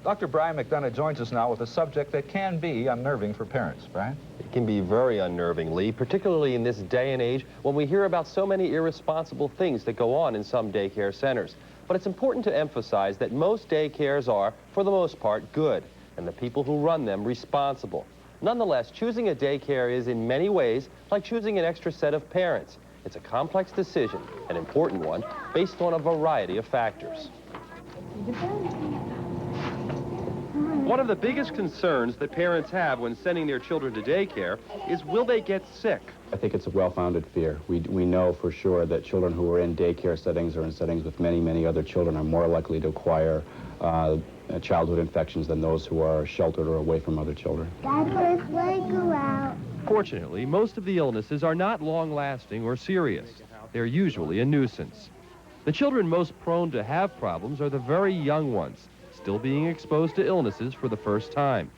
Dr. Brian McDonough joins us now with a subject that can be unnerving for parents. Brian? It can be very unnerving, Lee, particularly in this day and age when we hear about so many irresponsible things that go on in some daycare centers. But it's important to emphasize that most daycares are, for the most part, good, and the people who run them responsible. Nonetheless, choosing a daycare is in many ways like choosing an extra set of parents. It's a complex decision, an important one, based on a variety of factors. One of the biggest concerns that parents have when sending their children to daycare is, will they get sick? I think it's a well-founded fear. We know for sure that children who are in daycare settings or in settings with many, many other children are more likely to acquire childhood infections than those who are sheltered or away from other children. Dad, let's go out. Fortunately, most of the illnesses are not long-lasting or serious. They're usually a nuisance. The children most prone to have problems are the very young ones, still being exposed to illnesses for the first time.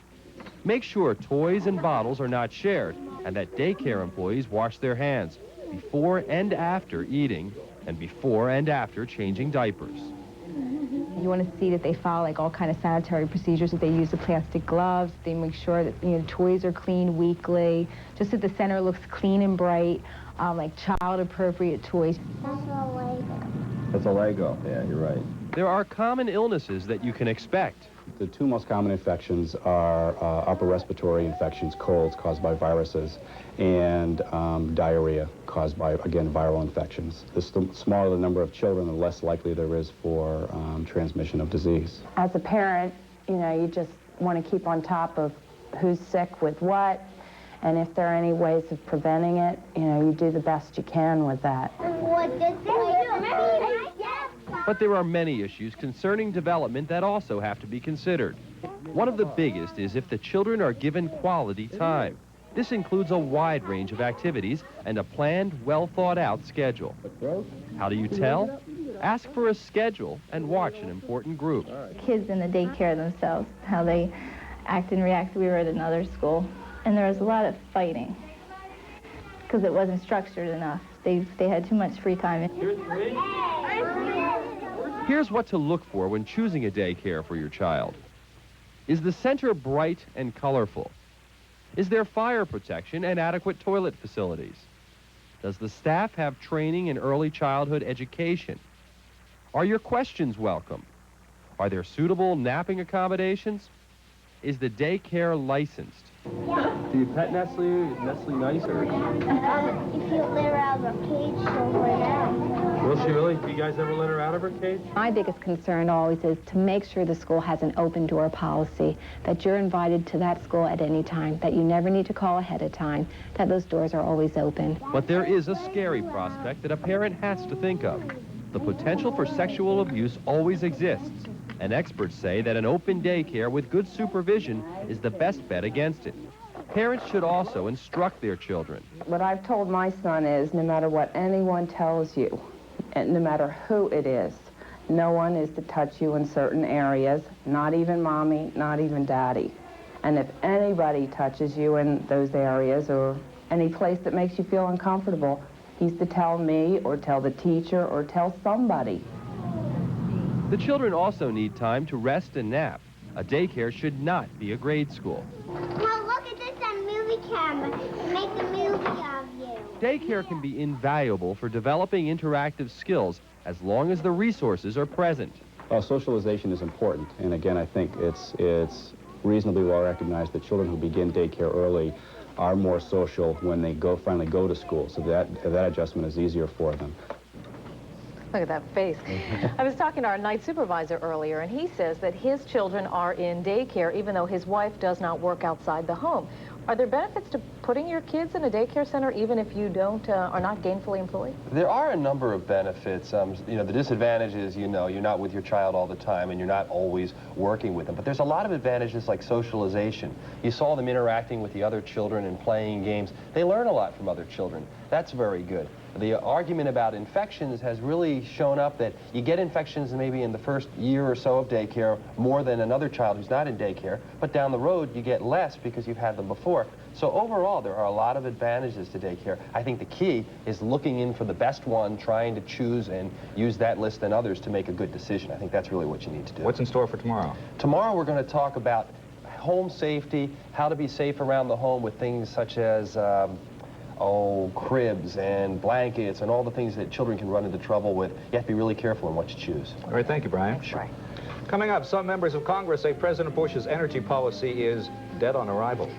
Make sure toys and bottles are not shared and that daycare employees wash their hands before and after eating and before and after changing diapers. You want to see that they follow like all kind of sanitary procedures, that they use the plastic gloves, they make sure that toys are cleaned weekly, just that the center looks clean and bright, like child-appropriate toys. That's a Lego. It's a Lego. Yeah, you're right. There are common illnesses that you can expect. The two most common infections are upper respiratory infections, colds caused by viruses, and diarrhea caused by, again, viral infections. The smaller the number of children, the less likely there is for transmission of disease. As a parent, you just want to keep on top of who's sick with what, and if there are any ways of preventing it, you do the best you can with that. But there are many issues concerning development that also have to be considered. One of the biggest is if the children are given quality time. This includes a wide range of activities and a planned, well-thought-out schedule. How do you tell? Ask for a schedule and watch an important group. Kids in the daycare themselves, how they act and react. We were at another school, and there was a lot of fighting because it wasn't structured enough. They had too much free time. Here's what to look for when choosing a daycare for your child. Is the center bright and colorful? Is there fire protection and adequate toilet facilities? Does the staff have training in early childhood education? Are your questions welcome? Are there suitable napping accommodations? Is the daycare licensed? Do you pet Nestle? Is Nestle nice or? If you let her out of her cage, she'll run out. Will she really? Do you guys ever let her out of her cage? My biggest concern always is to make sure the school has an open door policy, that you're invited to that school at any time, that you never need to call ahead of time, that those doors are always open. But there is a scary prospect that a parent has to think of. The potential for sexual abuse always exists, and experts say that an open daycare with good supervision is the best bet against it. Parents should also instruct their children. What I've told my son is, no matter what anyone tells you, and no matter who it is, no one is to touch you in certain areas, not even mommy, not even daddy. And if anybody touches you in those areas or any place that makes you feel uncomfortable, he's to tell me or tell the teacher or tell somebody. The children also need time to rest and nap. A daycare should not be a grade school. Well, look at this on movie camera. Make a movie of you. Daycare can be invaluable for developing interactive skills as long as the resources are present. Socialization is important, and again, I think it's reasonably well recognized that children who begin daycare early are more social when they finally go to school, so that adjustment is easier for them. Look at that face. I was talking to our night supervisor earlier, and he says that his children are in daycare even though his wife does not work outside the home. Are there benefits to putting your kids in a daycare center even if you are not gainfully employed? There are a number of benefits. The disadvantage is, you're not with your child all the time and you're not always working with them. But there's a lot of advantages like socialization. You saw them interacting with the other children and playing games. They learn a lot from other children. That's very good. The argument about infections has really shown up that you get infections maybe in the first year or so of daycare more than another child who's not in daycare, but down the road you get less because you've had them before. So overall, there are a lot of advantages to daycare. I think the key is looking in for the best one, trying to choose and use that list and others to make a good decision. I think that's really what you need to do. What's in store for tomorrow? Tomorrow we're going to talk about home safety, how to be safe around the home with things such as cribs and blankets and all the things that children can run into trouble with. You have to be really careful in what you choose. All right, thank you, Brian. Sure. Coming up, some members of Congress say President Bush's energy policy is dead on arrival.